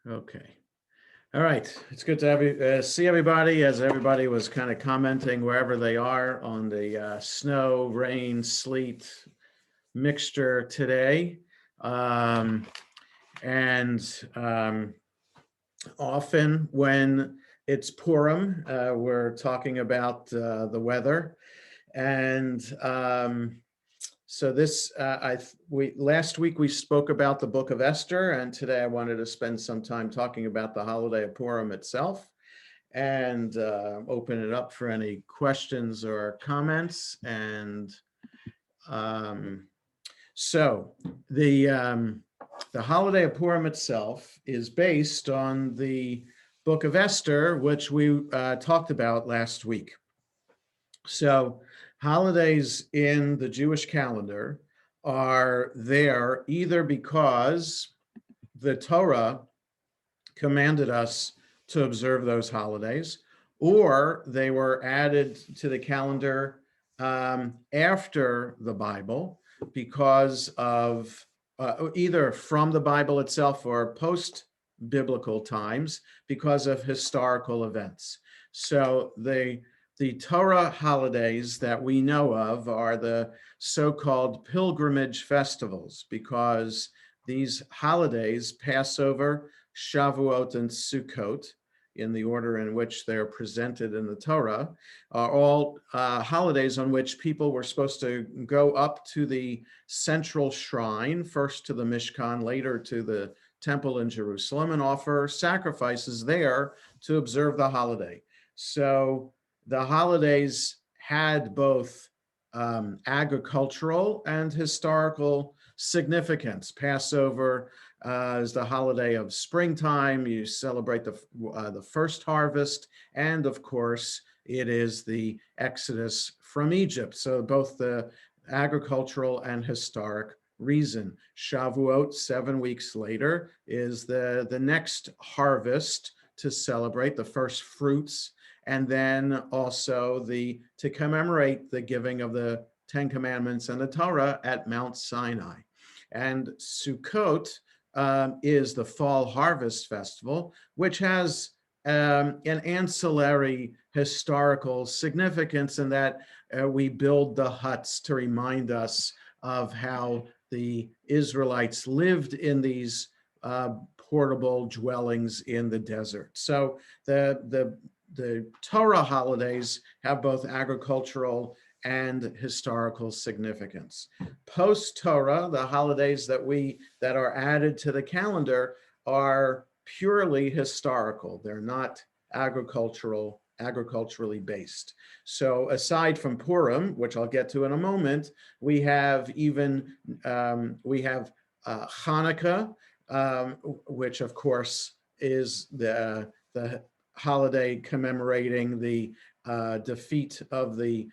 Okay. All right. It's good to have you, see everybody, as everybody was kind of commenting wherever they are on the snow, rain, sleet mixture today. Um, and often when it's Purim, we're talking about the weather. And so this, last week we spoke about the book of Esther, and today I wanted to spend some time talking about the holiday of Purim itself and open it up for any questions or comments. And um, so the holiday of Purim itself is based on the book of Esther, which we talked about last week. So holidays in the Jewish calendar are there either because the Torah commanded us to observe those holidays, or they were added to the calendar after the Bible because of either from the Bible itself or post-biblical times because of historical events. So the Torah holidays that we know of are the so-called pilgrimage festivals, because these holidays, Passover, Shavuot, and Sukkot, in the order in which they're presented in the Torah, are all holidays on which people were supposed to go up to the central shrine, first to the Mishkan, later to the temple in Jerusalem, and offer sacrifices there to observe the holiday. So the holidays had both agricultural and historical significance. Passover is the holiday of springtime. You celebrate the first harvest, and of course, it is the Exodus from Egypt. So both the agricultural and historic reason. Shavuot, 7 weeks later, is the next harvest to celebrate the first fruits, and then also to commemorate the giving of the Ten Commandments and the Torah at Mount Sinai. And Sukkot is the fall harvest festival, which has an ancillary historical significance in that we build the huts to remind us of how the Israelites lived in these portable dwellings in the desert. So the Torah holidays have both agricultural and historical significance. Post-Torah, the holidays that are added to the calendar are purely historical. They're not agriculturally based. So aside from Purim, which I'll get to in a moment, we have Hanukkah, which of course is the holiday commemorating the defeat of the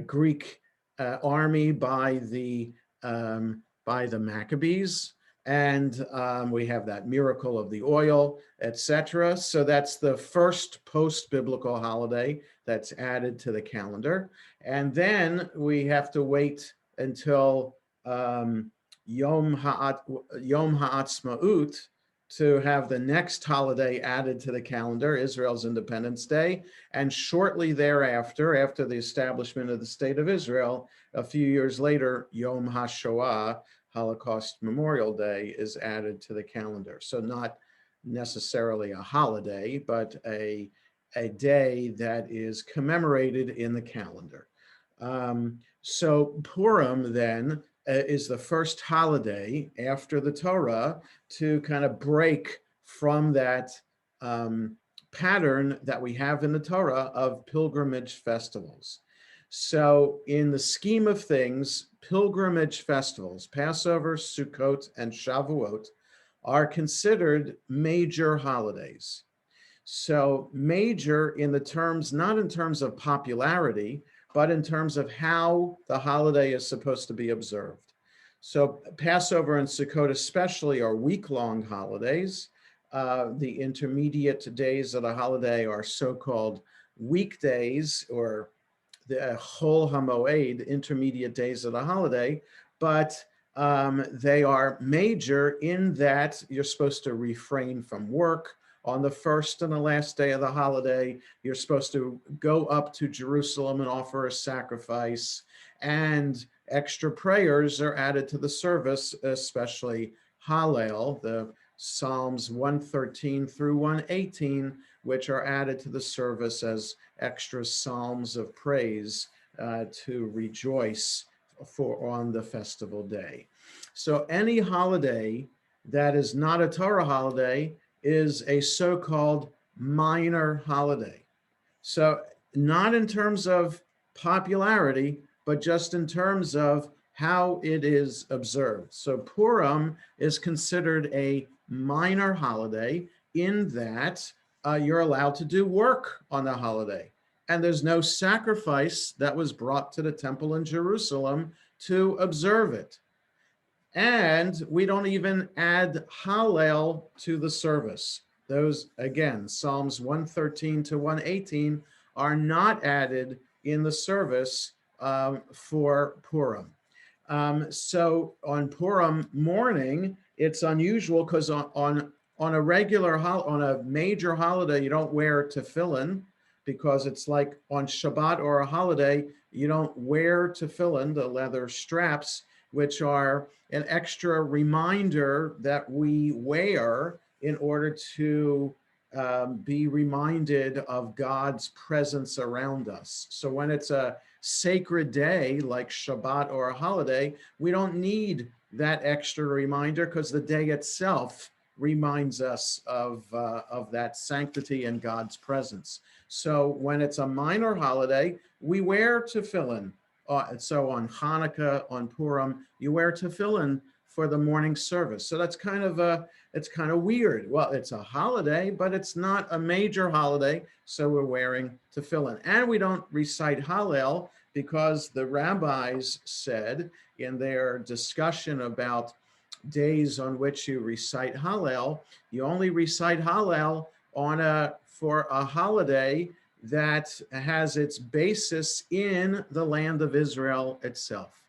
Greek army by the Maccabees, and we have that miracle of the oil, etc. So that's the first post-biblical holiday that's added to the calendar, and then we have to wait until Yom Ha'atzmaut to have the next holiday added to the calendar, Israel's Independence Day. And shortly thereafter, after the establishment of the State of Israel, a few years later, Yom HaShoah, Holocaust Memorial Day, is added to the calendar. So not necessarily a holiday, but a day that is commemorated in the calendar. So Purim then is the first holiday after the Torah to kind of break from that pattern that we have in the Torah of pilgrimage festivals. So in the scheme of things, pilgrimage festivals, Passover, Sukkot, and Shavuot, are considered major holidays. So major in the terms, not in terms of popularity, but in terms of how the holiday is supposed to be observed. So Passover and Sukkot especially are week-long holidays. The intermediate days of the holiday are so-called weekdays, or the Chol HaMoed, intermediate days of the holiday. But They are major in that you're supposed to refrain from work on the first and the last day of the holiday. You're supposed to go up to Jerusalem and offer a sacrifice, and extra prayers are added to the service, especially Hallel, the Psalms 113 through 118, which are added to the service as extra psalms of praise to rejoice for on the festival day. So any holiday that is not a Torah holiday is a so-called minor holiday. So not in terms of popularity, but just in terms of how it is observed. So Purim is considered a minor holiday in that you're allowed to do work on the holiday. And there's no sacrifice that was brought to the temple in Jerusalem to observe it. And we don't even add Hallel to the service. Those, again, Psalms 113 to 118 are not added in the service for Purim. So on Purim morning, it's unusual because on a regular, on a major holiday, you don't wear tefillin, because it's like on Shabbat or a holiday, you don't wear tefillin, the leather straps, which are an extra reminder that we wear in order to be reminded of God's presence around us. So when it's a sacred day like Shabbat or a holiday, we don't need that extra reminder because the day itself reminds us of that sanctity and God's presence. So when it's a minor holiday, we wear tefillin. So on Hanukkah, on Purim, you wear tefillin for the morning service. So that's it's kind of weird. Well, it's a holiday, but it's not a major holiday, so we're wearing tefillin. And we don't recite Hallel because the rabbis said in their discussion about days on which you recite Hallel, you only recite Hallel for a holiday that has its basis in the land of Israel itself.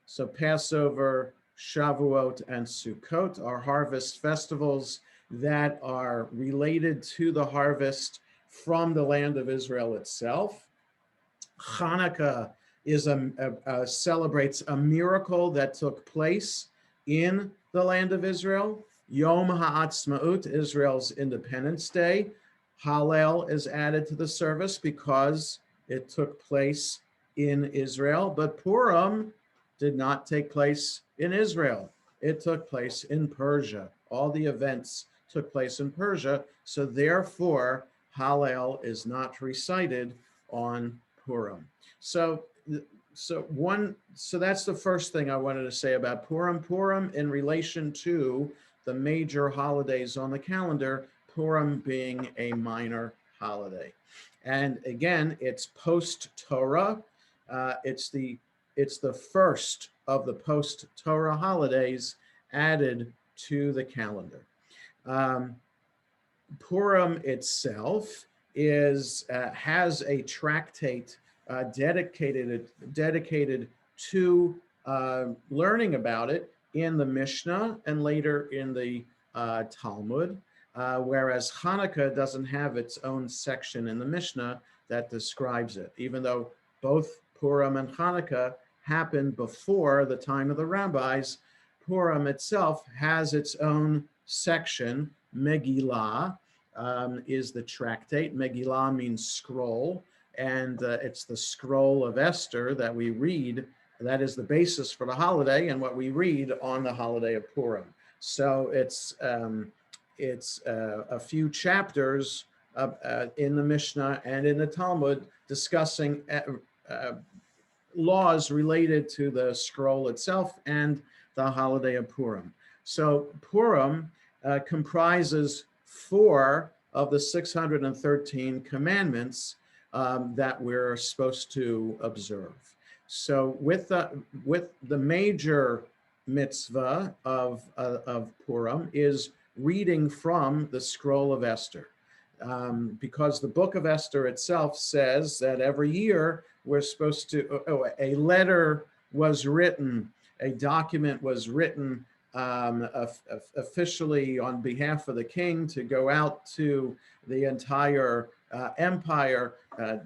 So Passover, Shavuot, and Sukkot are harvest festivals that are related to the harvest from the land of Israel itself. Hanukkah celebrates a miracle that took place in the land of Israel. Yom Ha'atzmaut, Israel's Independence Day. Hallel is added to the service because it took place in Israel, but Purim did not take place in Israel. It took place in Persia. All the events took place in Persia, so therefore Hallel is not recited on Purim. So that's the first thing I wanted to say about Purim. Purim in relation to the major holidays on the calendar, Purim being a minor holiday. And again, it's post-Torah. It's the first of the post-Torah holidays added to the calendar. Purim itself has a tractate dedicated to learning about it in the Mishnah and later in the Talmud, whereas Hanukkah doesn't have its own section in the Mishnah that describes it, even though both Purim and Hanukkah happened before the time of the rabbis. Purim itself has its own section. Megillah is the tractate. Megillah means scroll, and it's the scroll of Esther that we read. That is the basis for the holiday and what we read on the holiday of Purim. So it's a few chapters in the Mishnah and in the Talmud discussing laws related to the scroll itself and the holiday of Purim. So Purim comprises 4 of the 613 commandments that we're supposed to observe. So with the major mitzvah of Purim is reading from the scroll of Esther, because the book of Esther itself says that every year we're supposed to, a letter was written, a document was written officially on behalf of the king to go out to the entire empire,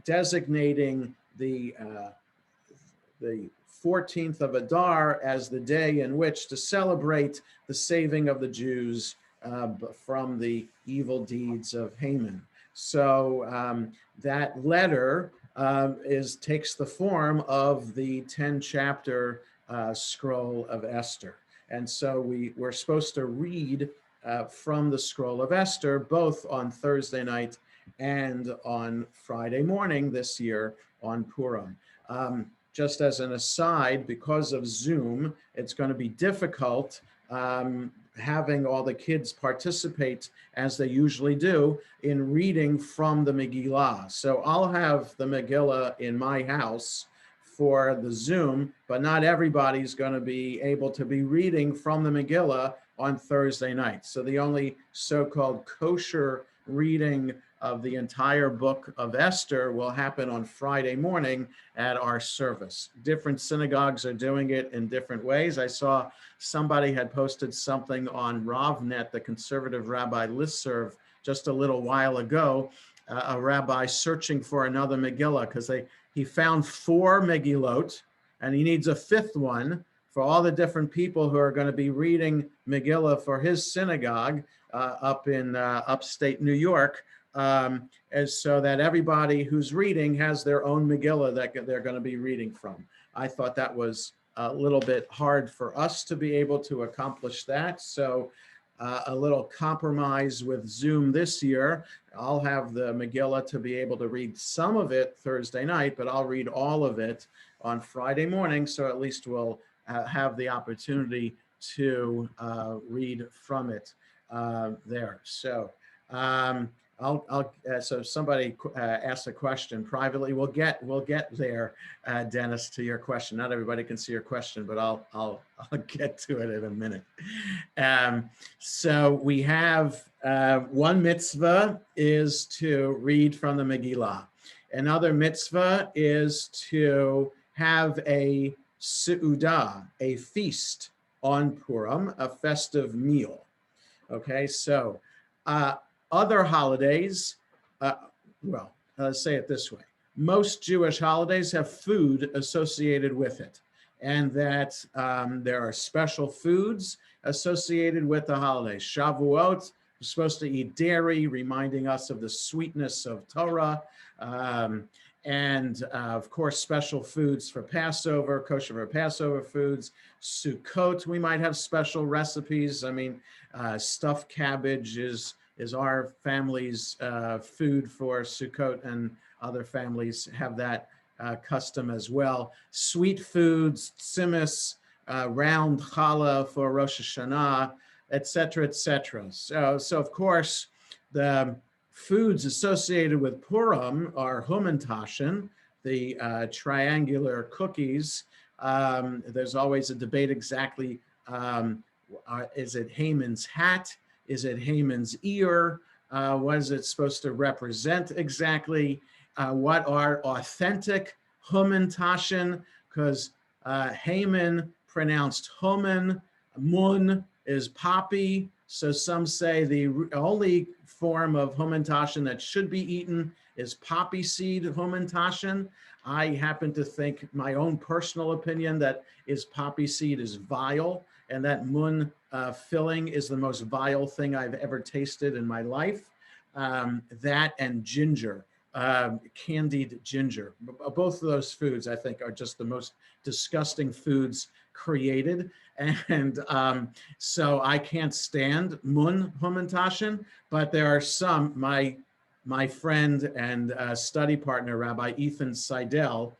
designating the 14th of Adar as the day in which to celebrate the saving of the Jews from the evil deeds of Haman. So that letter takes the form of the 10-chapter scroll of Esther. And so we're supposed to read from the scroll of Esther, both on Thursday night and on Friday morning this year on Purim. Just as an aside, because of Zoom, it's going to be difficult having all the kids participate, as they usually do, in reading from the Megillah. So I'll have the Megillah in my house for the Zoom, but not everybody's going to be able to be reading from the Megillah on Thursday night. So the only so-called kosher reading of the entire book of Esther will happen on Friday morning at our service. Different synagogues are doing it in different ways. I saw somebody had posted something on RavNet, the conservative rabbi listserv, just a little while ago, a rabbi searching for another Megillah because he found 4 Megillot and he needs a 5th one for all the different people who are going to be reading Megillah for his synagogue up in upstate New York. As so that everybody who's reading has their own Megillah that they're going to be reading from. I thought that was a little bit hard for us to be able to accomplish that. So a little compromise with Zoom this year. I'll have the Megillah to be able to read some of it Thursday night, but I'll read all of it on Friday morning. So at least we'll have the opportunity to read from it there. So so somebody asked a question privately. We'll get there, Dennis, to your question. Not everybody can see your question, but I'll get to it in a minute. So we have one mitzvah is to read from the Megillah. Another mitzvah is to have a seudah, a feast on Purim, a festive meal. Okay, so other holidays, well, let's say it this way. Most Jewish holidays have food associated with it, and that there are special foods associated with the holidays. Shavuot, we're supposed to eat dairy, reminding us of the sweetness of Torah. And of course, special foods for Passover, kosher for Passover foods. Sukkot, we might have special recipes. I mean, stuffed cabbage is our family's food for Sukkot, and other families have that custom as well. Sweet foods, tzimmus, round challah for Rosh Hashanah, et cetera, et cetera. So of course, the foods associated with Purim are humantashen, the triangular cookies. There's always a debate exactly, is it Haman's hat? Is it Haman's ear? What is it supposed to represent exactly? What are authentic humantashen? Because Haman pronounced human, mun is poppy. So some say the only form of humantashen that should be eaten is poppy seed humantashen. I happen to think, my own personal opinion, that poppy seed is vile, and that mun filling is the most vile thing I've ever tasted in my life. That and ginger, candied ginger. Both of those foods, I think, are just the most disgusting foods created. And so I can't stand mun humantashen, but there are some, my friend and study partner, Rabbi Ethan Seidel,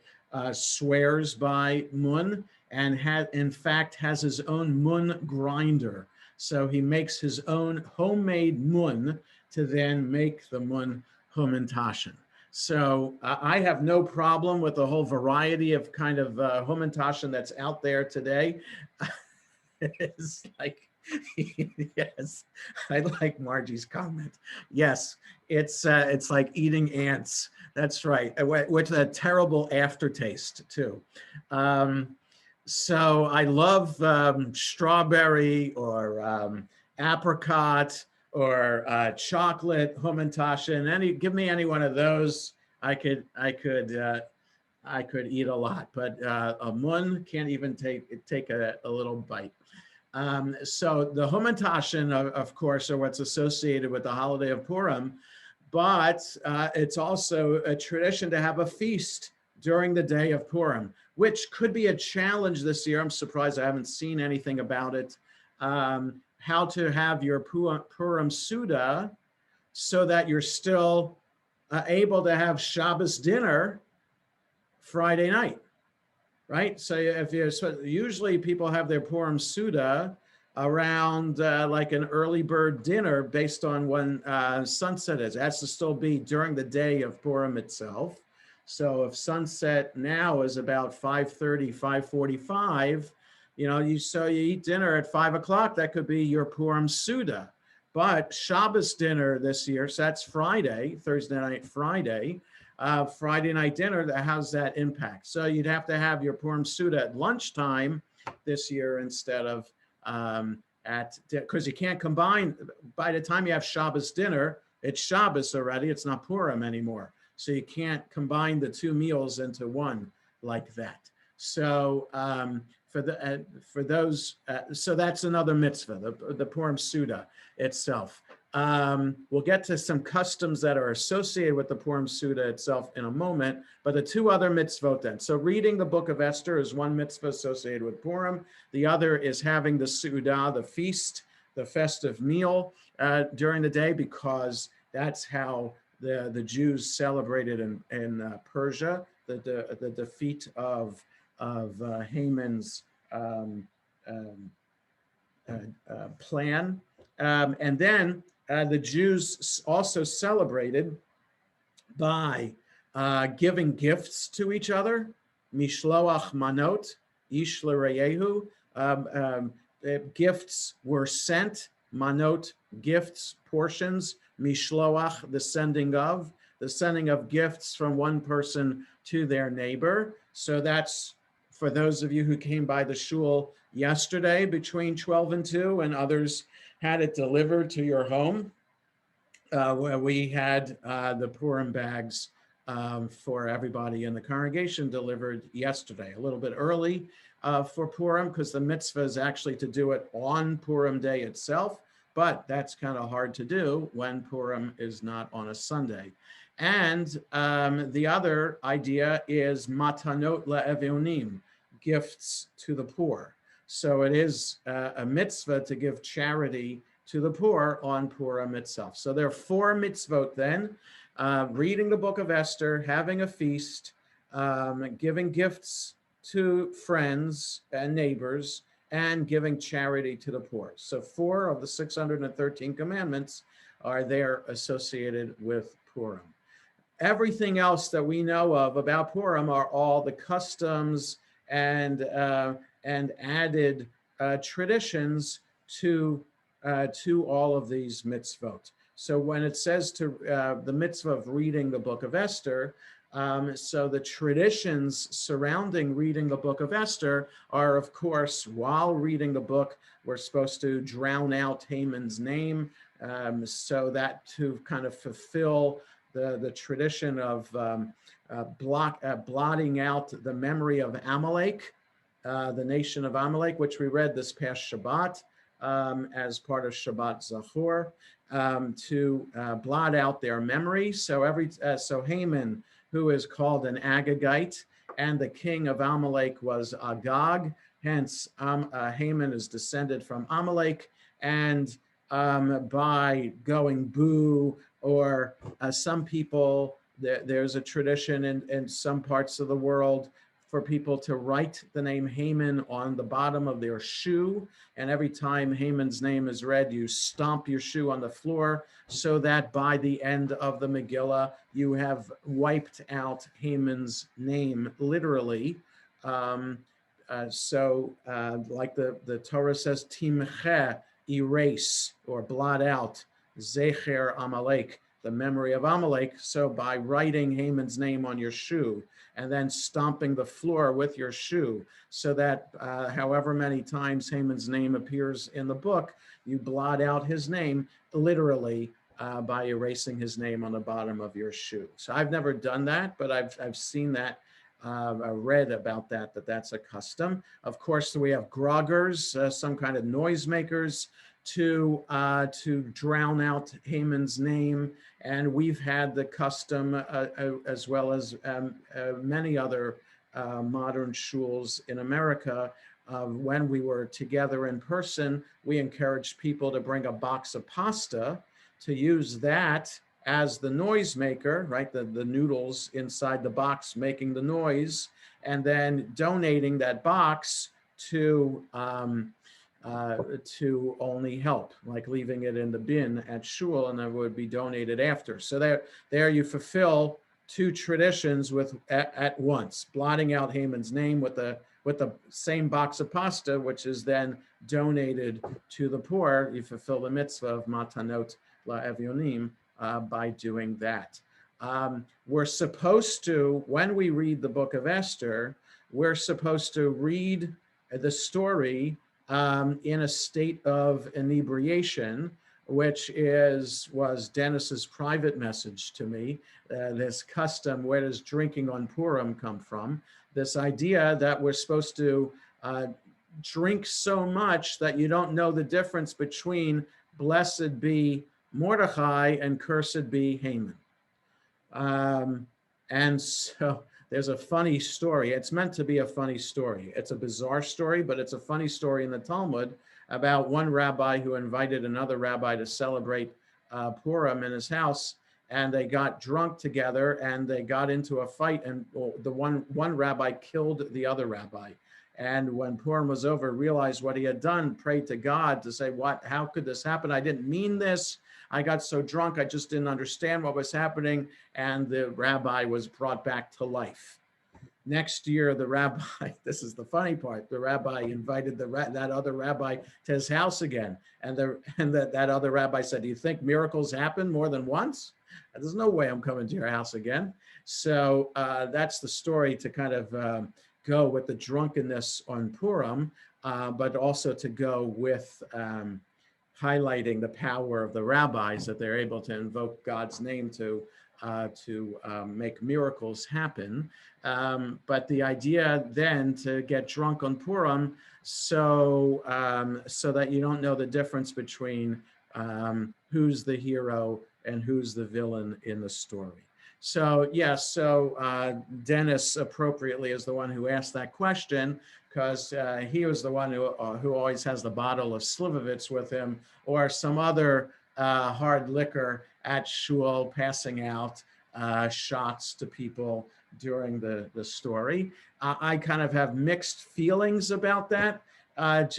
swears by mun, and in fact has his own mun grinder. So he makes his own homemade mun to then make the mun humantashen. So I have no problem with the whole variety of kind of humantashen that's out there today. It's like, yes, I like Margie's comment. Yes, it's like eating ants. That's right, with a terrible aftertaste too. So I love strawberry or apricot or chocolate Hamantashen. Give me any one of those. I could eat a lot, but a mun can't even take a little bite. So the Hamantashen, of course, are what's associated with the holiday of Purim, but it's also a tradition to have a feast during the day of Purim, which could be a challenge this year. I'm surprised I haven't seen anything about it. How to have your Purim Suda so that you're still able to have Shabbos dinner Friday night, right? So if you're usually people have their Purim Suda around like an early bird dinner based on when sunset is. It has to still be during the day of Purim itself. So if sunset now is about 5:30, 5:45, you eat dinner at 5 o'clock, that could be your Purim Suda. But Shabbos dinner this year, so that's Friday, Thursday night, Friday night dinner, that has that impact. So you'd have to have your Purim Suda at lunchtime this year instead of because you can't combine. By the time you have Shabbos dinner, it's Shabbos already. It's not Purim anymore. So you can't combine the two meals into one like that. So so that's another mitzvah, the Purim Suda itself. We'll get to some customs that are associated with the Purim Suda itself in a moment, but the two other mitzvot then. So reading the book of Esther is one mitzvah associated with Purim. The other is having the Suda, the feast, the festive meal during the day, because that's how the Jews celebrated in Persia, the defeat of Haman's plan. And then the Jews also celebrated by giving gifts to each other, mishloach manot, ish l'reyehu. Gifts were sent, manot, gifts, portions, mishloach, the sending of gifts from one person to their neighbor. So that's for those of you who came by the shul yesterday between 12 and 2, and others had it delivered to your home, where we had the Purim bags for everybody in the congregation delivered yesterday, a little bit early for Purim, because the mitzvah is actually to do it on Purim day itself, but that's kind of hard to do when Purim is not on a Sunday. And the other idea is matanot le'evionim, gifts to the poor. So it is a mitzvah to give charity to the poor on Purim itself. So there are 4 mitzvot then: reading the book of Esther, having a feast, giving gifts to friends and neighbors, and giving charity to the poor. So 4 of the 613 commandments are there associated with Purim. Everything else that we know of about Purim are all the customs and added traditions to all of these mitzvot. So when it says to the mitzvah of reading the book of Esther, so the traditions surrounding reading the book of Esther are, of course, while reading the book, we're supposed to drown out Haman's name, so that to kind of fulfill the tradition of blotting out the memory of Amalek, the nation of Amalek, which we read this past Shabbat as part of Shabbat Zachor, to blot out their memory. So Haman, who is called an Agagite, and the king of Amalek was Agag. Hence, Haman is descended from Amalek, and by going boo, or some people, there's a tradition in some parts of the world for people to write the name Haman on the bottom of their shoe. And every time Haman's name is read, you stomp your shoe on the floor, so that by the end of the Megillah, you have wiped out Haman's name, literally. Like the Torah says, timche, erase or blot out, zecher Amalek, the memory of Amalek. So by writing Haman's name on your shoe and then stomping the floor with your shoe, so that however many times Haman's name appears in the book, you blot out his name literally by erasing his name on the bottom of your shoe. So I've never done that, but I've seen that. I read about that's a custom. Of course, we have groggers, some kind of noisemakers to drown out Haman's name. And we've had the custom, as well as many other modern shuls in America. When we were together in person, we encouraged people to bring a box of pasta, to use that as the noisemaker, right? The noodles inside the box making the noise, and then donating that box to only help, like leaving it in the bin at shul, and it would be donated after. So there you fulfill two traditions at once, blotting out Haman's name with the same box of pasta, which is then donated to the poor. You fulfill the mitzvah of matanot la'evyonim by doing that. We're supposed to, when we read the book of Esther, we're supposed to read the story in a state of inebriation, which was Dennis's private message to me. This custom, where does drinking on Purim come from? This idea that we're supposed to drink so much that you don't know the difference between blessed be Mordechai and cursed be Haman. And so there's a funny story. It's meant to be a funny story. It's a bizarre story, but it's a funny story in the Talmud about one rabbi who invited another rabbi to celebrate Purim in his house, and they got drunk together and they got into a fight, and the one rabbi killed the other rabbi. And when Purim was over, realized what he had done, prayed to God to say, how could this happen? I didn't mean this. I got so drunk, I just didn't understand what was happening. And the rabbi was brought back to life. Next year, the rabbi, this is the funny part, the rabbi invited that other rabbi to his house again. And that other rabbi said, do you think miracles happen more than once? There's no way I'm coming to your house again. So that's the story, to kind of go with the drunkenness on Purim, but also to go with highlighting the power of the rabbis, that they're able to invoke God's name to make miracles happen. But the idea then to get drunk on Purim so that you don't know the difference between who's the hero and who's the villain in the story. So Dennis appropriately is the one who asked that question, because he was the one who always has the bottle of Slivovitz with him, or some other hard liquor at shul, passing out shots to people during the story. I kind of have mixed feelings about that. It's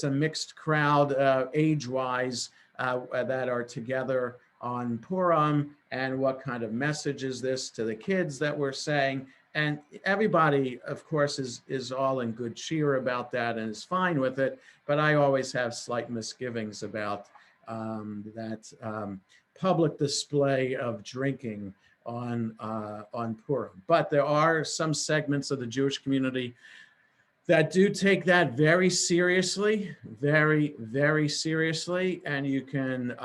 a mixed crowd age-wise that are together on Purim, and what kind of message is this to the kids that we're saying? And everybody, of course, is all in good cheer about that and is fine with it. But I always have slight misgivings about that public display of drinking on Purim. But there are some segments of the Jewish community that do take that very seriously, very, very seriously. And you can,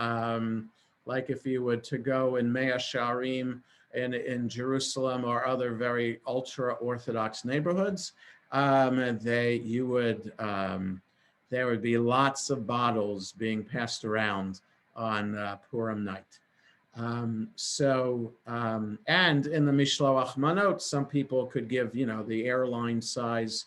like if you were to go in Mea Sharim in Jerusalem or other very ultra-Orthodox neighborhoods, there would be lots of bottles being passed around on Purim night. And in the Mishloach Manot, some people could give, the airline size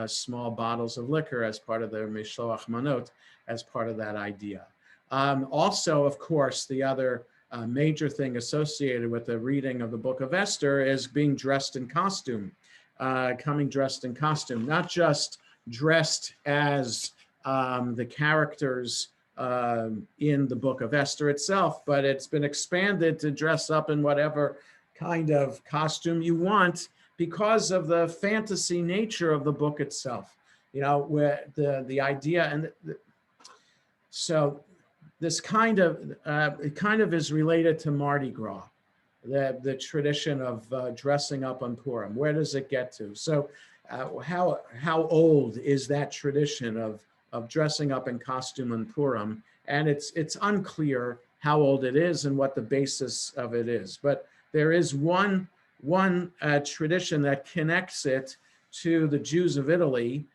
small bottles of liquor as part of their Mishloach Manot, as part of that idea. Also, of course, the other major thing associated with the reading of the book of Esther is being dressed in costume, coming dressed in costume, not just dressed as the characters in the book of Esther itself, but it's been expanded to dress up in whatever kind of costume you want because of the fantasy nature of the book itself. Where the idea, and so this it kind of is related to Mardi Gras, the tradition of dressing up on Purim. Where does it get to? So how old is that tradition of dressing up in costume on Purim? And it's unclear how old it is and what the basis of it is. But there is one tradition that connects it to the Jews of Italy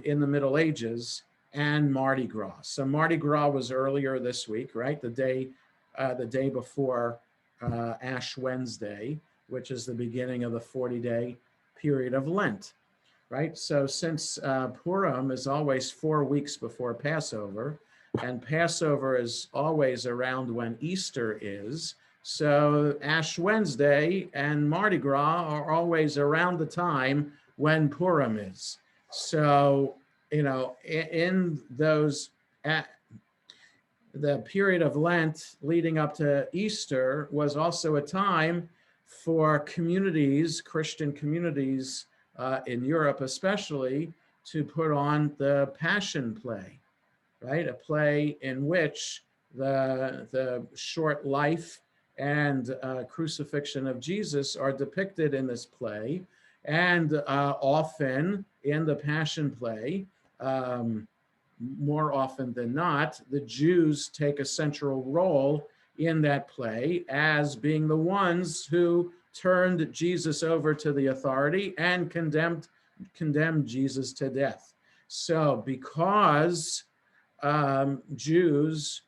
in the Middle Ages and Mardi Gras. So Mardi Gras was earlier this week, right? The day before Ash Wednesday, which is the beginning of the 40-day period of Lent, right? So since Purim is always 4 weeks before Passover, and Passover is always around when Easter is, so Ash Wednesday and Mardi Gras are always around the time when Purim is. So, in those, the period of Lent leading up to Easter was also a time for communities, Christian communities in Europe especially, to put on the Passion Play, right? A play in which the short life and crucifixion of Jesus are depicted in this play. And often in the Passion Play, more often than not, the Jews take a central role in that play as being the ones who turned Jesus over to the authority and condemned Jesus to death. So because Jews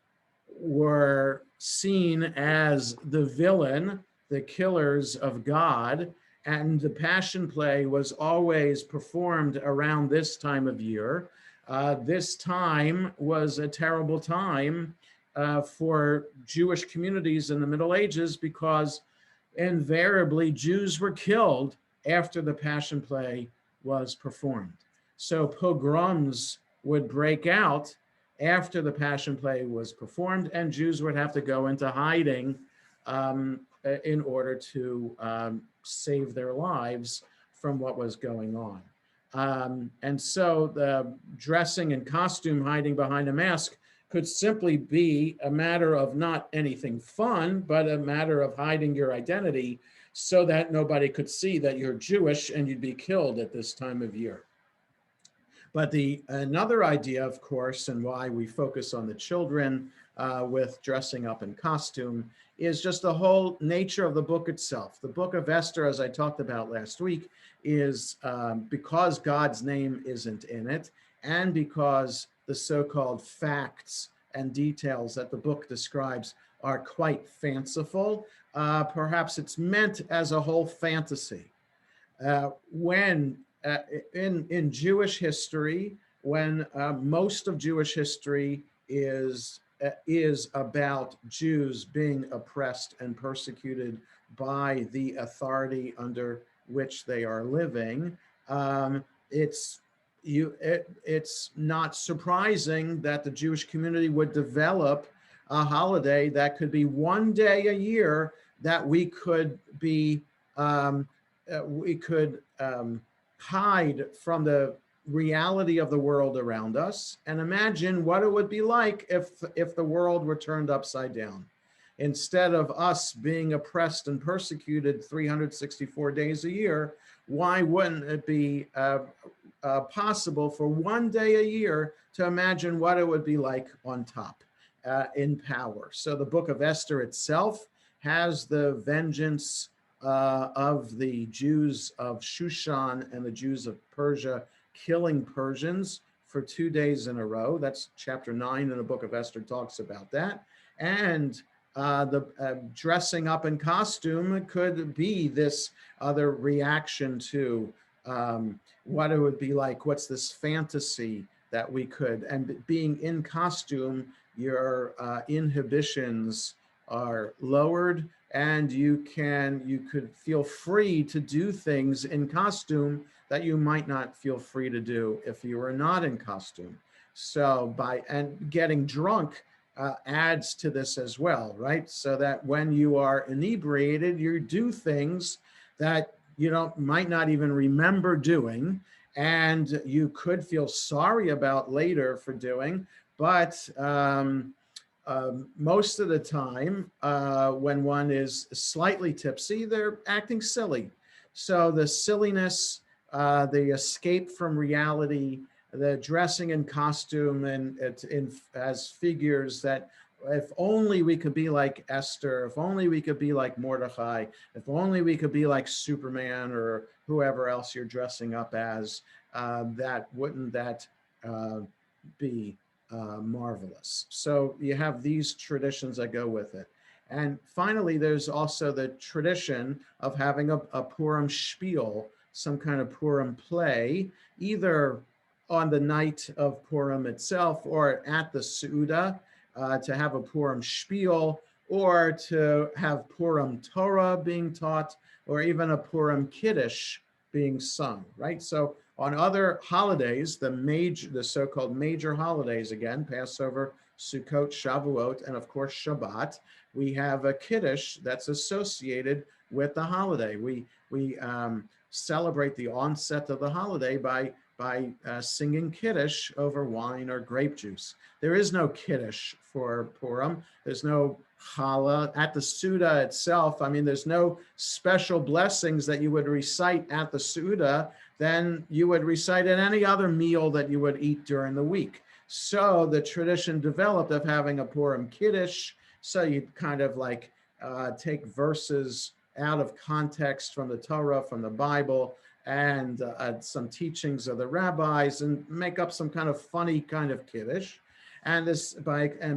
were seen as the villain, the killers of God, and the Passion Play was always performed around this time of year. This time was a terrible time for Jewish communities in the Middle Ages because invariably Jews were killed after the Passion Play was performed. So pogroms would break out after the Passion Play was performed, and Jews would have to go into hiding in order to save their lives from what was going on. And so the dressing in costume, hiding behind a mask, could simply be a matter of not anything fun, but a matter of hiding your identity so that nobody could see that you're Jewish and you'd be killed at this time of year. But another idea, of course, and why we focus on the children with dressing up in costume is just the whole nature of the book itself. The book of Esther, as I talked about last week, is because God's name isn't in it, and because the so-called facts and details that the book describes are quite fanciful. Perhaps it's meant as a whole fantasy. When in Jewish history, when most of Jewish history is about Jews being oppressed and persecuted by the authority under which they are living, it's not surprising that the Jewish community would develop a holiday that could be one day a year that we could hide from the reality of the world around us and imagine what it would be like if the world were turned upside down. Instead of us being oppressed and persecuted 364 days a year, why wouldn't it be possible for one day a year to imagine what it would be like on top in power? So the book of Esther itself has the vengeance of the Jews of Shushan and the Jews of Persia killing Persians for 2 days in a row. That's chapter 9 in the book of Esther talks about that. And the dressing up in costume could be this other reaction to what it would be like. What's this fantasy that we could, and being in costume, your inhibitions are lowered, and you could feel free to do things in costume that you might not feel free to do if you were not in costume. So and getting drunk adds to this as well, right? So that when you are inebriated, you do things that you might not even remember doing, and you could feel sorry about later for doing, but most of the time, when one is slightly tipsy, they're acting silly. So the silliness, the escape from reality, the dressing in costume and as figures that if only we could be like Esther, if only we could be like Mordecai, if only we could be like Superman or whoever else you're dressing up as, wouldn't that uh, be marvelous? So you have these traditions that go with it. And finally, there's also the tradition of having a Purim spiel, some kind of Purim play, either on the night of Purim itself or at the Suda, to have a Purim spiel, or to have Purim Torah being taught, or even a Purim kiddush being sung, right? So on other holidays, the so-called major holidays, again, Passover, Sukkot, Shavuot, and of course Shabbat, we have a kiddush that's associated with the holiday. We celebrate the onset of the holiday by singing kiddush over wine or grape juice. There is no kiddush for Purim. There's no challah at the Suda itself. I mean, there's no special blessings that you would recite at the Suda than you would recite at any other meal that you would eat during the week. So the tradition developed of having a Purim kiddush. So you'd kind of like take verses out of context from the Torah, from the Bible, and some teachings of the rabbis, and make up some kind of funny kind of kiddush. And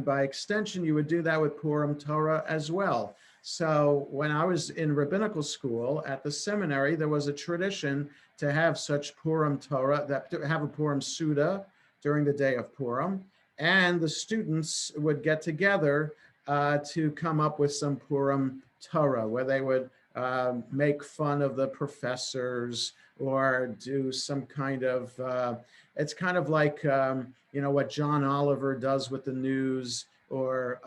by extension, you would do that with Purim Torah as well. So when I was in rabbinical school at the seminary, there was a tradition to have such Purim Torah, to have a Purim Suda during the day of Purim, and the students would get together to come up with some Purim Torah, where they would make fun of the professors or do some kind of, it's kind of like, what John Oliver does with the news, or,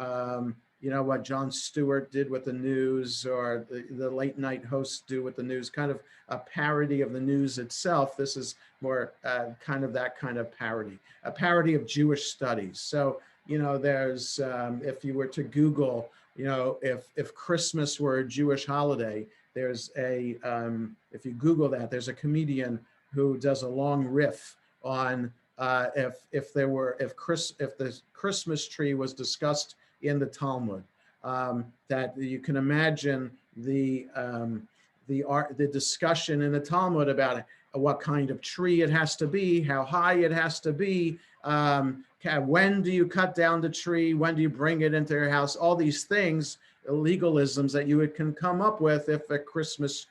what Jon Stewart did with the news, or the late night hosts do with the news, kind of a parody of the news itself. This is more kind of that kind of parody, a parody of Jewish studies. So, there's, if you were to Google, if Christmas were a Jewish holiday, there's if you Google that, there's a comedian who does a long riff on if the Christmas tree was discussed in the Talmud, that you can imagine the discussion in the Talmud about what kind of tree it has to be, how high it has to be, when do you cut down the tree, when do you bring it into your house, all these things, legalisms that you can come up with if Christmas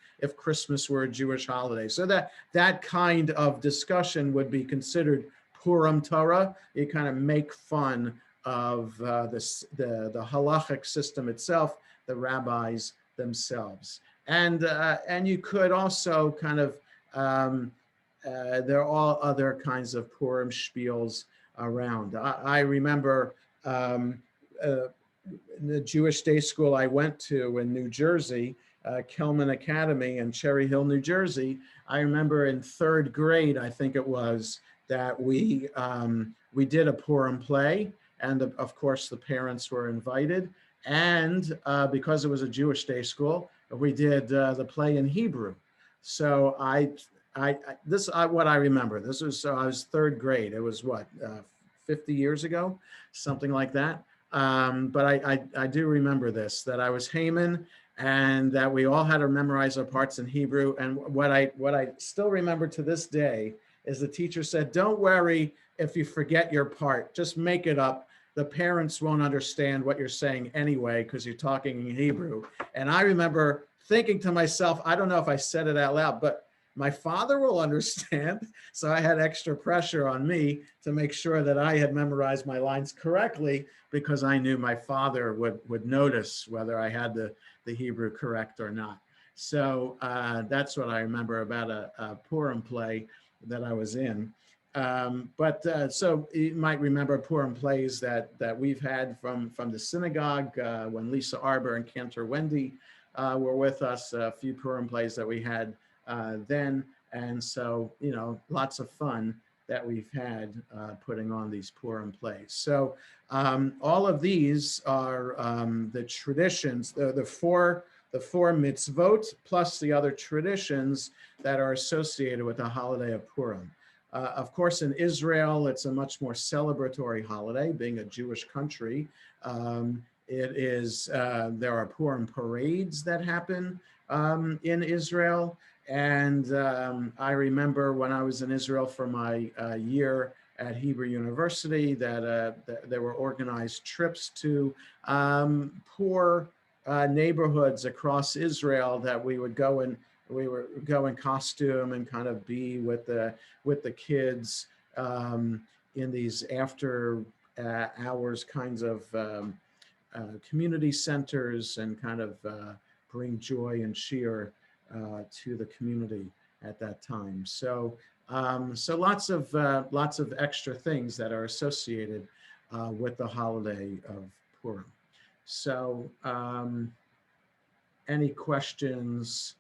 were a Jewish holiday. So that kind of discussion would be considered Purim Torah. You kind of make fun of the halachic system itself, the rabbis themselves. And you could also kind of, there are all other kinds of Purim spiels around. I remember the Jewish day school I went to in New Jersey, Kelman Academy in Cherry Hill, New Jersey. I remember in third grade, I think it was, that we did a Purim play, and of course the parents were invited. And because it was a Jewish day school, we did the play in Hebrew. So what I remember. This was, I was third grade. It was what, 50 years ago, something like that. But I do remember this, that I was Haman, and that we all had to memorize our parts in Hebrew. And what I still remember to this day is the teacher said, "Don't worry if you forget your part, just make it up. The parents won't understand what you're saying anyway, because you're talking in Hebrew." And I remember thinking to myself, I don't know if I said it out loud, but my father will understand. So I had extra pressure on me to make sure that I had memorized my lines correctly, because I knew my father would notice whether I had the Hebrew correct or not. So that's what I remember about a Purim play that I was in. So you might remember Purim plays that we've had from the synagogue when Lisa Arbor and Cantor Wendy were with us, a few Purim plays that we had then. And so, lots of fun we've had putting on these Purim plays. So all of these are the traditions, the four mitzvot plus the other traditions that are associated with the holiday of Purim. Of course, in Israel, it's a much more celebratory holiday, being a Jewish country. There are Purim parades that happen in Israel. And I remember when I was in Israel for my year at Hebrew University that there were organized trips to poor neighborhoods across Israel that we would go in costume and kind of be with the kids in these after hours kinds of community centers and kind of bring joy and cheer to the community at that time. So lots of extra things that are associated with the holiday of Purim. So any questions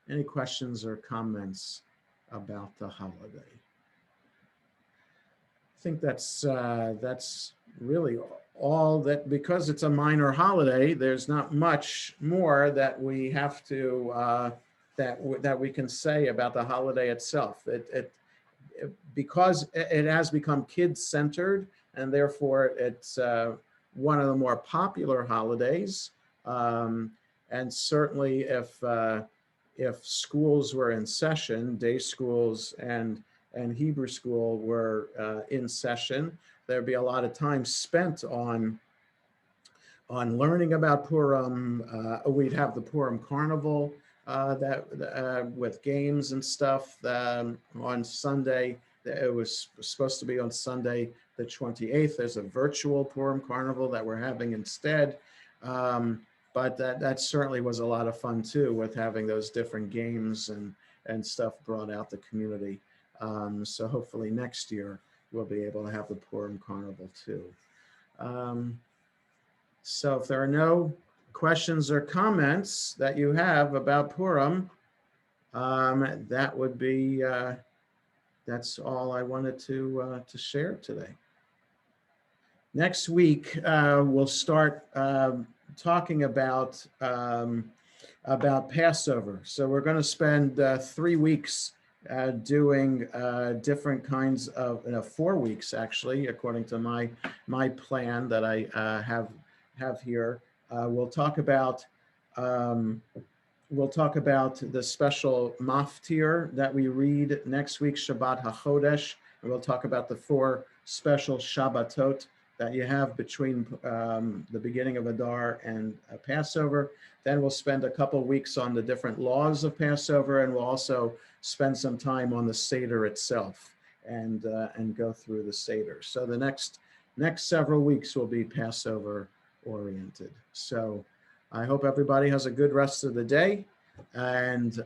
or comments about the holiday? I think that's really all that, because it's a minor holiday, there's not much more that we have to that we can say about the holiday itself. Because it has become kid-centered, and therefore it's one of the more popular holidays. And certainly if schools were in session, day schools and Hebrew school were in session, there'd be a lot of time spent on learning about Purim. We'd have the Purim Carnival with games and stuff on Sunday. It was supposed to be on Sunday the 28th. There's a virtual Purim Carnival that we're having instead. But that certainly was a lot of fun too, with having those different games and stuff brought out the community. So hopefully next year we'll be able to have the Purim Carnival too. So if there are no questions or comments that you have about Purim, that would be, that's all I wanted to share today. Next week, we'll start talking about Passover. So we're going to spend 3 weeks doing different kinds of 4 weeks, actually, according to my plan that I have here. We'll talk about the special maftir that we read next week, Shabbat HaChodesh. And we'll talk about the 4 special Shabbatot that you have between the beginning of Adar and Passover. Then we'll spend a couple weeks on the different laws of Passover, and we'll also spend some time on the Seder itself and go through the Seder. So the next several weeks will be Passover oriented. So I hope everybody has a good rest of the day. And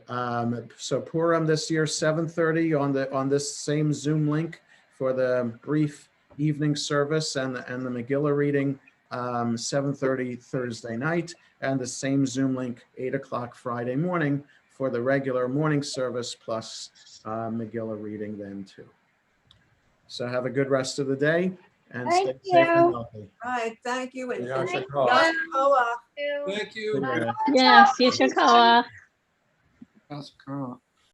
so Purim this year, 7:30 on this same Zoom link for the brief evening service and the Megillah reading, 7:30 Thursday night, and the same Zoom link 8 o'clock Friday morning for the regular morning service plus Megillah reading then too. So have a good rest of the day and stay safe and healthy. All right, thank you. And Yasher Yasher Koach. Thank you. Good day. Yes, Yeshua. Yasher Koach.